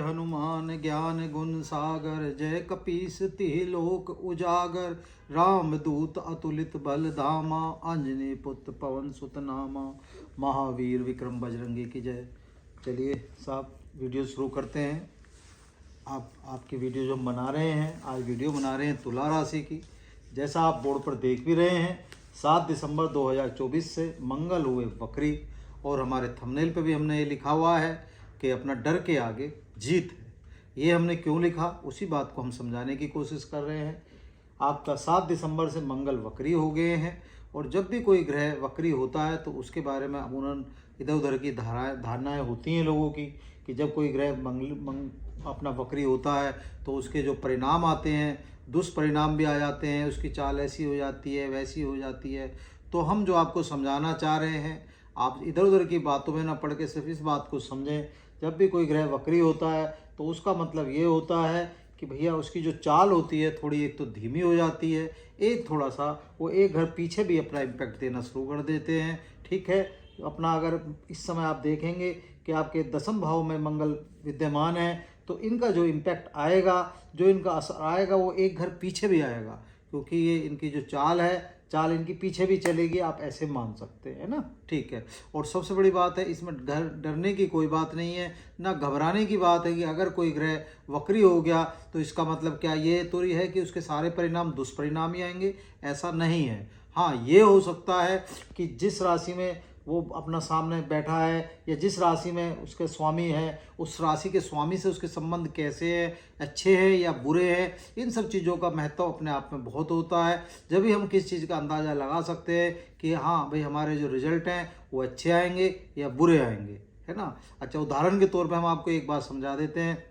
हनुमान ज्ञान गुण सागर, जय कपीस तिहि लोक उजागर। राम दूत अतुलित बल धामा, अंजनी पुत्र पवन सुत नामा। महावीर विक्रम बजरंगी की जय। चलिए साहब वीडियो शुरू करते हैं। आपकी वीडियो जो हम बना रहे हैं, आज वीडियो बना रहे हैं तुला राशि की। जैसा आप बोर्ड पर देख भी रहे हैं, 7 दिसंबर 2024 से मंगल हुए वक्री, और हमारे थंबनेल पे भी हमने ये लिखा हुआ है कि अपना डर के आगे जीत है। ये हमने क्यों लिखा, उसी बात को हम समझाने की कोशिश कर रहे हैं। आपका 7 दिसंबर से मंगल वक्री हो गए हैं, और जब भी कोई ग्रह वक्री होता है तो उसके बारे में अमूमन इधर उधर की धारणाएं होती हैं लोगों की, कि जब कोई ग्रह अपना वक्री होता है तो उसके जो परिणाम आते हैं, दुष्परिणाम भी आ जाते हैं, उसकी चाल ऐसी हो जाती है वैसी हो जाती है। तो हम जो आपको समझाना चाह रहे हैं, आप इधर उधर की बातों में ना पढ़ के सिर्फ इस बात को समझें। जब भी कोई ग्रह वक्री होता है तो उसका मतलब ये होता है कि भैया उसकी जो चाल होती है थोड़ी एक तो धीमी हो जाती है, एक थोड़ा सा वो एक घर पीछे भी अपना इम्पैक्ट देना शुरू कर देते हैं। ठीक है, अपना अगर इस समय आप देखेंगे कि आपके 10वें भाव में मंगल विद्यमान है, तो इनका जो इम्पैक्ट आएगा, जो इनका असर आएगा, वो एक घर पीछे भी आएगा, क्योंकि ये इनकी जो चाल है, चाल इनकी पीछे भी चलेगी, आप ऐसे मान सकते हैं ना। ठीक है, और सबसे बड़ी बात है इसमें डरने की कोई बात नहीं है, ना घबराने की बात है कि अगर कोई ग्रह वक्री हो गया तो इसका मतलब क्या ये तो है कि उसके सारे परिणाम दुष्परिणाम ही आएंगे, ऐसा नहीं है। हाँ, ये हो सकता है कि जिस राशि में वो अपना सामने बैठा है या जिस राशि में उसके स्वामी है, उस राशि के स्वामी से उसके संबंध कैसे हैं, अच्छे हैं या बुरे हैं, इन सब चीज़ों का महत्व अपने आप में बहुत होता है। जब भी हम किस चीज़ का अंदाज़ा लगा सकते हैं कि हाँ भाई हमारे जो रिजल्ट हैं वो अच्छे आएंगे या बुरे आएंगे, है ना। अच्छा, उदाहरण के तौर पर हम आपको एक बात समझा देते हैं।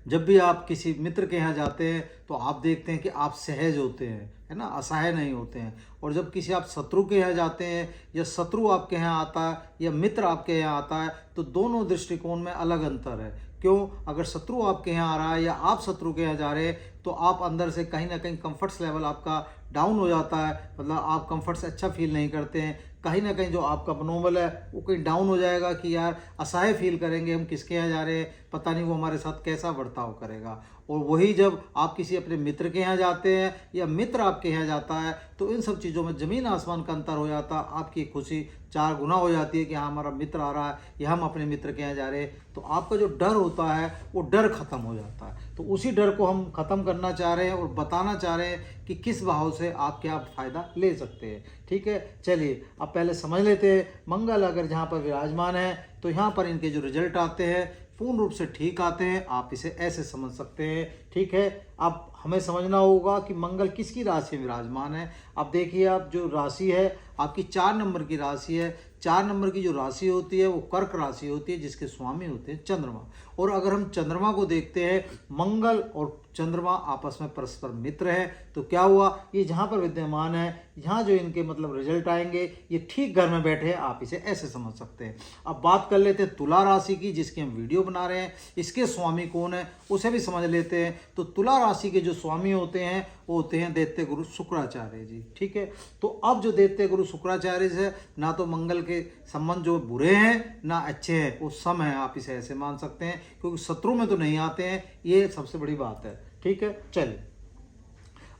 जब भी आप किसी मित्र के यहाँ जाते हैं तो आप देखते हैं कि आप सहज होते हैं, है ना, असहाय नहीं होते हैं। और जब किसी आप शत्रु के यहाँ जाते हैं या शत्रु आपके यहाँ आता है या मित्र आपके यहाँ आता है, तो दोनों दृष्टिकोण में अलग अंतर है। क्यों? अगर शत्रु आपके यहाँ आ रहा है या आप शत्रु के यहाँ जा रहे हैं तो आप अंदर से कहीं ना कहीं कंफर्ट्स लेवल आपका डाउन हो जाता है, मतलब आप कंफर्ट से अच्छा फील नहीं करते हैं। कहीं ना कहीं जो आपका मनोबल है वो कहीं डाउन हो जाएगा कि यार असहाय फील करेंगे, हम किसके यहाँ जा रहे हैं, पता नहीं वो हमारे साथ कैसा बर्ताव करेगा। और वही जब आप किसी अपने मित्र के यहाँ जाते हैं या मित्र आपके यहाँ जाता है तो इन सब चीज़ों में ज़मीन आसमान का अंतर हो जाता है। आपकी खुशी 4 गुना हो जाती है कि हाँ हमारा मित्र आ रहा है या हम अपने मित्र के यहाँ जा रहे हैं, तो आपका जो डर होता है वो डर खत्म हो जाता है। तो उसी डर को हम ख़त्म करना चाह रहे हैं और बताना चाह रहे हैं कि किस भाव से आप क्या फ़ायदा ले सकते हैं। ठीक है, चलिए अब पहले समझ लेते हैं। मंगल अगर जहाँ पर विराजमान है तो यहाँ पर इनके जो रिजल्ट आते हैं पूर्ण रूप से ठीक आते हैं। आप इसे ऐसे समझ सकते हैं। ठीक है, अब हमें समझना होगा कि मंगल किसकी राशि में विराजमान है। अब देखिए, आप जो राशि है आपकी 4 नंबर की राशि है। 4 नंबर की जो राशि होती है वो कर्क राशि होती है, जिसके स्वामी होते हैं चंद्रमा। और अगर हम चंद्रमा को देखते हैं, मंगल और चंद्रमा आपस में परस्पर मित्र है, तो क्या हुआ, ये जहाँ पर विद्यमान है, यहाँ जो इनके मतलब रिजल्ट आएंगे ये ठीक घर में बैठे हैं, आप इसे ऐसे समझ सकते हैं। अब बात कर लेते हैं तुला राशि की, जिसकी हम वीडियो बना रहे हैं। इसके स्वामी कौन है उसे भी समझ लेते हैं। तो तुला राशि के जो स्वामी होते हैं वो होते हैं दैत्य गुरु शुक्राचार्य जी। ठीक है, तो अब जो दैत्य गुरु शुक्राचार्य से ना तो मंगल के संबंध जो बुरे हैं ना अच्छे हैं, वो सम है, आप इसे ऐसे मान सकते हैं, क्योंकि शत्रु में तो नहीं आते हैं, ये सबसे बड़ी बात है। ठीक है, चलिए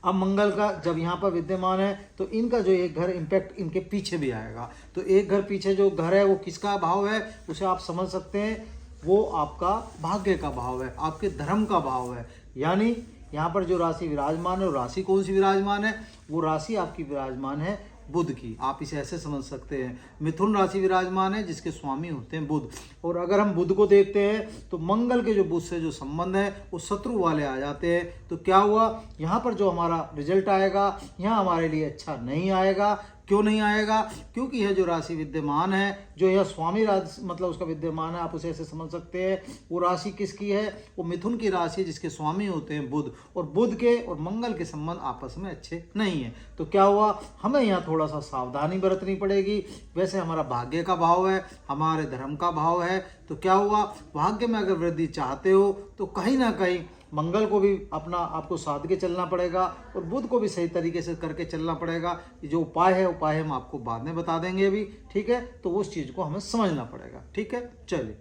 अब मंगल का जब यहाँ पर विद्यमान है तो इनका जो एक घर इम्पैक्ट इनके पीछे भी आएगा। तो एक घर पीछे जो घर है वो किसका भाव है उसे आप समझ सकते हैं, वो आपका भाग्य का भाव है, आपके धर्म का भाव है। यानी यहाँ पर जो राशि विराजमान है, वो राशि कौन सी विराजमान है, वो राशि आपकी विराजमान है बुध की। आप इसे ऐसे समझ सकते हैं। मिथुन राशि विराजमान है, जिसके स्वामी होते हैं बुध। और अगर हम बुध को देखते हैं तो मंगल के जो बुध से जो संबंध है वो शत्रु वाले आ जाते हैं। तो क्या हुआ, यहाँ पर जो हमारा रिजल्ट आएगा यहाँ हमारे लिए अच्छा नहीं आएगा। क्यों नहीं आएगा? क्योंकि यह जो राशि विद्यमान है, जो यह स्वामी राशि मतलब उसका विद्यमान है, आप उसे ऐसे समझ सकते हैं। वो राशि किसकी है, वो मिथुन की राशि है, जिसके स्वामी होते हैं बुध। और बुध के और मंगल के संबंध आपस में अच्छे नहीं है। तो क्या हुआ, हमें यहाँ थोड़ा सा सावधानी बरतनी पड़ेगी। वैसे हमारा भाग्य का भाव है, हमारे धर्म का भाव है, तो क्या हुआ, भाग्य में अगर वृद्धि चाहते हो तो कहीं ना कहीं मंगल को भी अपना आपको साध के चलना पड़ेगा और बुध को भी सही तरीके से करके चलना पड़ेगा। ये जो उपाय हम आपको बाद में बता देंगे अभी। ठीक है, तो उस चीज़ को हमें समझना पड़ेगा। ठीक है, चलिए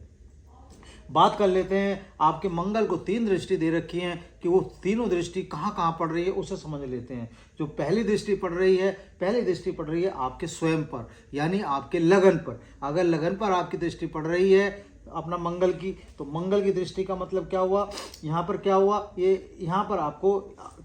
बात कर लेते हैं, आपके मंगल को 3 दृष्टि दे रखी हैं कि वो तीनों दृष्टि कहाँ कहाँ पड़ रही है उसे समझ लेते हैं। जो पहली दृष्टि पड़ रही है, पहली दृष्टि पड़ रही है आपके स्वयं पर, यानी आपके लगन पर। अगर लगन पर आपकी दृष्टि पड़ रही है अपना मंगल की, तो मंगल की दृष्टि का मतलब क्या हुआ, यहाँ पर क्या हुआ, ये यहाँ पर आपको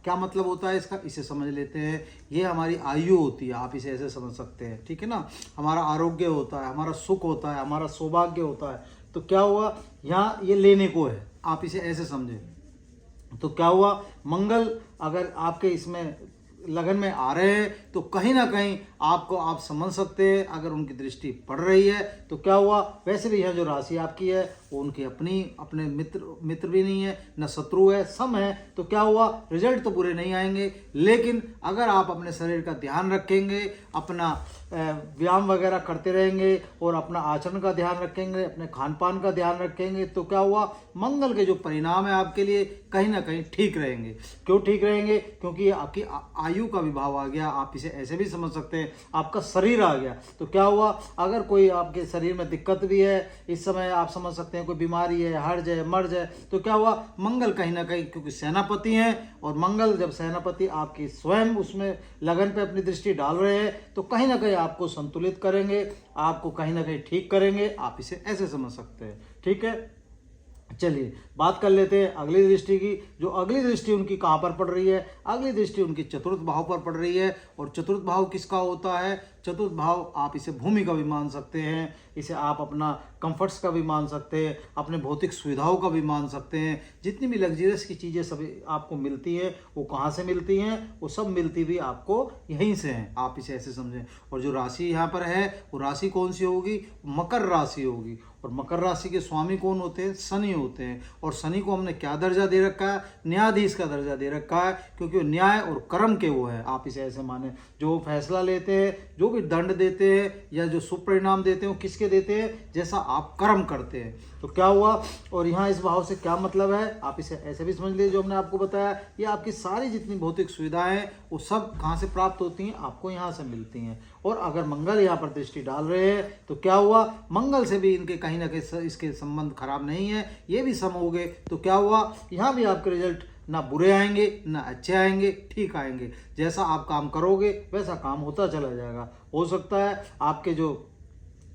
क्या मतलब होता है इसका, इसे समझ लेते हैं। ये हमारी आयु होती है, आप इसे ऐसे समझ सकते हैं, ठीक है ना। हमारा आरोग्य होता है, हमारा सुख होता है, हमारा सौभाग्य होता है। तो क्या हुआ, यहाँ ये लेने को है, आप इसे ऐसे समझें। तो क्या हुआ, मंगल अगर आपके इसमें लगन में आ रहे हैं तो कहीं ना कहीं आपको आप समझ सकते हैं, अगर उनकी दृष्टि पड़ रही है तो क्या हुआ। वैसे भी यह जो राशि आपकी है वो उनकी अपने मित्र भी नहीं है, न शत्रु है, सम है। तो क्या हुआ, रिजल्ट तो बुरे नहीं आएंगे, लेकिन अगर आप अपने शरीर का ध्यान रखेंगे, अपना व्यायाम वगैरह करते रहेंगे और अपना आचरण का ध्यान रखेंगे, अपने खान पान का ध्यान रखेंगे, तो क्या हुआ, मंगल के जो परिणाम है आपके लिए कहीं ना कहीं ठीक रहेंगे। क्यों ठीक रहेंगे, क्योंकि आपकी आयु का विभाव आ गया, आप इसे ऐसे भी समझ सकते हैं, आपका शरीर आ गया। तो क्या हुआ, अगर कोई आपके शरीर में दिक्कत भी है इस समय, आप समझ सकते हैं कोई बीमारी है, हर्ज है, मर्ज है, तो क्या हुआ, मंगल कहीं ना कहीं, क्योंकि सेनापति हैं, और मंगल जब सेनापति आपकी स्वयं उसमें लगन पे अपनी दृष्टि डाल रहे हैं, तो कहीं ना कहीं आपको संतुलित करेंगे, आपको कहीं ना कहीं ठीक करेंगे, आप इसे ऐसे समझ सकते हैं, ठीक है। चलिए बात कर लेते हैं अगली दृष्टि की। जो अगली दृष्टि उनकी कहाँ पर पड़ रही है, अगली दृष्टि उनकी चतुर्थ भाव पर पड़ रही है। और चतुर्थ भाव किसका होता है, चतुर्थ भाव आप इसे भूमि का भी मान सकते हैं, इसे आप अपना कंफर्ट्स का भी मान सकते हैं, अपने भौतिक सुविधाओं का भी मान सकते हैं। जितनी भी लग्जरियस की चीज़ें सभी आपको मिलती है वो कहाँ से मिलती हैं, वो सब मिलती भी आपको यहीं से हैं, आप इसे ऐसे समझें। और जो राशि यहाँ पर है वो राशि कौन सी होगी, मकर राशि होगी। और मकर राशि के स्वामी कौन होते हैं, शनि होते हैं। और शनि को हमने क्या दर्जा दे रखा है, न्यायाधीश का दर्जा दे रखा है, क्योंकि वो न्याय और कर्म के वो है, आप इसे ऐसे माने। जो फैसला लेते हैं, जो भी दंड देते हैं या जो शुभ परिणाम देते हैं वो किसके देते हैं, जैसा आप कर्म करते हैं। तो क्या हुआ, और यहाँ इस भाव से क्या मतलब है, आप इसे ऐसे भी समझ लीजिए। जो हमने आपको बताया, ये आपकी सारी जितनी भौतिक सुविधाएं हैं वो सब कहाँ से प्राप्त होती हैं, आपको यहाँ से मिलती हैं। और अगर मंगल यहाँ पर दृष्टि डाल रहे हैं तो क्या हुआ, मंगल से भी इनके कहीं ना कहीं इसके संबंध खराब नहीं है, ये भी सम हो गए। तो क्या हुआ, यहाँ भी आपके रिजल्ट ना बुरे आएंगे ना अच्छे आएंगे, ठीक आएंगे। जैसा आप काम करोगे वैसा काम होता चला जाएगा। हो सकता है आपके जो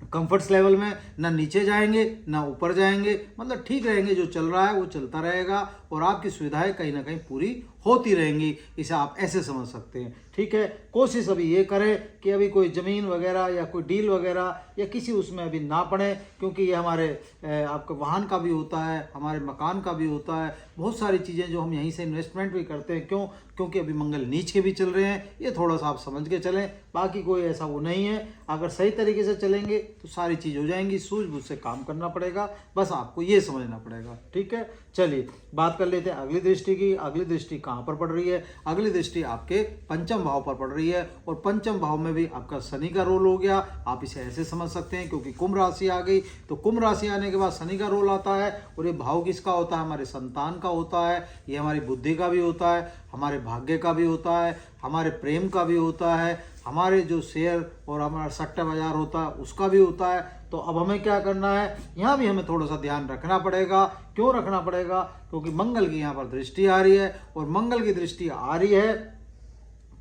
कंफर्ट्स लेवल में ना नीचे जाएंगे ना ऊपर जाएंगे, मतलब ठीक रहेंगे, जो चल रहा है वो चलता रहेगा और आपकी सुविधाएं कहीं ना कहीं पूरी होती रहेंगी। इसे आप ऐसे समझ सकते हैं, ठीक है। कोशिश अभी ये करें कि अभी कोई ज़मीन वगैरह या कोई डील वगैरह या किसी उसमें अभी ना पड़े, क्योंकि ये हमारे आपके वाहन का भी होता है, हमारे मकान का भी होता है, बहुत सारी चीज़ें जो हम यहीं से इन्वेस्टमेंट भी करते हैं। क्यों, क्योंकि अभी मंगल नीच के भी चल रहे हैं, ये थोड़ा सा आप समझ के चलें, बाकी कोई ऐसा वो नहीं है। अगर सही तरीके से चलेंगे तो सारी चीज़ हो जाएंगी, सूझबूझ से काम करना पड़ेगा, बस आपको ये समझना पड़ेगा, ठीक है। चलिए बात कर लेते हैं अगली दृष्टि की। अगली दृष्टि कहाँ पर पड़ रही है, अगली दृष्टि आपके पंचम भाव पर पड़ रही है। और पंचम भाव में भी आपका शनि का रोल हो गया, आप इसे ऐसे समझ सकते हैं, क्योंकि कुंभ राशि आ गई, तो कुंभ राशि आने के बाद शनि का रोल आता है। और ये भाव किसका होता है, हमारे संतान का होता है, ये हमारी बुद्धि का भी होता है, हमारे भाग्य का भी होता है, हमारे प्रेम का भी होता है, हमारे जो शेयर और हमारा सट्टा बाजार होता है उसका भी होता है। तो अब हमें क्या करना है, यहाँ भी हमें थोड़ा सा ध्यान रखना पड़ेगा। क्यों रखना पड़ेगा, क्योंकि मंगल की यहाँ पर दृष्टि आ रही है, और मंगल की दृष्टि आ रही है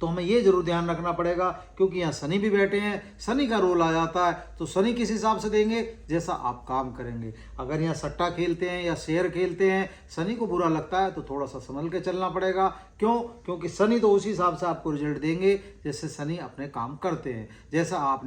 तो हमें ये जरूर ध्यान रखना पड़ेगा, क्योंकि यहाँ शनि भी बैठे हैं, शनि का रोल आ जाता है। तो शनि किस हिसाब से देंगे, जैसा आप काम करेंगे। अगर यहाँ सट्टा खेलते हैं या शेयर खेलते हैं, शनि को बुरा लगता है तो थोड़ा सा संभल के चलना पड़ेगा। क्यों, क्योंकि शनि तो उसी हिसाब से आपको रिजल्ट देंगे जैसे शनि अपने काम करते हैं। जैसा आप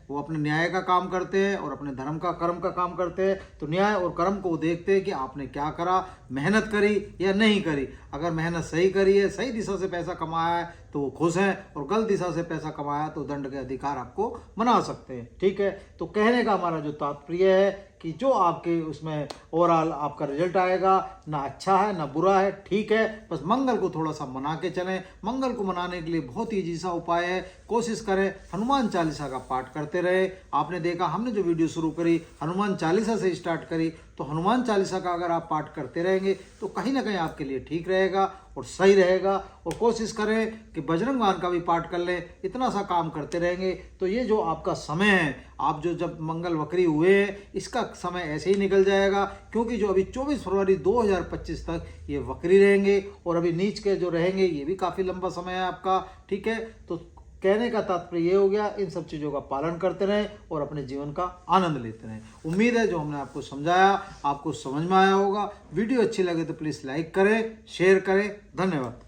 वो अपने न्याय का काम करते हैं और अपने धर्म का कर्म का काम करते हैं, तो न्याय और कर्म को देखते हैं कि आपने क्या करा, मेहनत करी या नहीं करी। अगर मेहनत सही करी है, सही दिशा से पैसा कमाया है तो वो खुश हैं, और गलत दिशा से पैसा कमाया तो दंड के अधिकार आपको मना सकते हैं, ठीक है। तो कहने का हमारा जो तात्पर्य है कि जो आपके उसमें ओवरऑल आपका रिजल्ट आएगा, ना अच्छा है ना बुरा है, ठीक है। बस मंगल को थोड़ा सा मना के चलें। मंगल को मनाने के लिए बहुत ही ईजी सा उपाय है, कोशिश करें हनुमान चालीसा का पाठ करते रहे। आपने देखा हमने जो वीडियो शुरू करी हनुमान चालीसा से स्टार्ट करी, तो हनुमान चालीसा का अगर आप पाठ करते रहेंगे तो कहीं ना कहीं आपके लिए ठीक रहेगा और सही रहेगा। और कोशिश करें कि बजरंग बाण का भी पाठ कर लें। इतना सा काम करते रहेंगे तो ये जो आपका समय है, आप जो जब मंगल वक्री हुए हैं, इसका समय ऐसे ही निकल जाएगा, क्योंकि जो अभी 24 फरवरी 2025 तक ये वक्री रहेंगे और अभी नीच के जो रहेंगे ये भी काफ़ी लंबा समय है आपका। ठीक है, तो कहने का तात्पर्य ये हो गया, इन सब चीज़ों का पालन करते रहें और अपने जीवन का आनंद लेते रहें। उम्मीद है जो हमने आपको समझाया आपको समझ में आया होगा। वीडियो अच्छी लगे तो प्लीज़ लाइक करें, शेयर करें। धन्यवाद।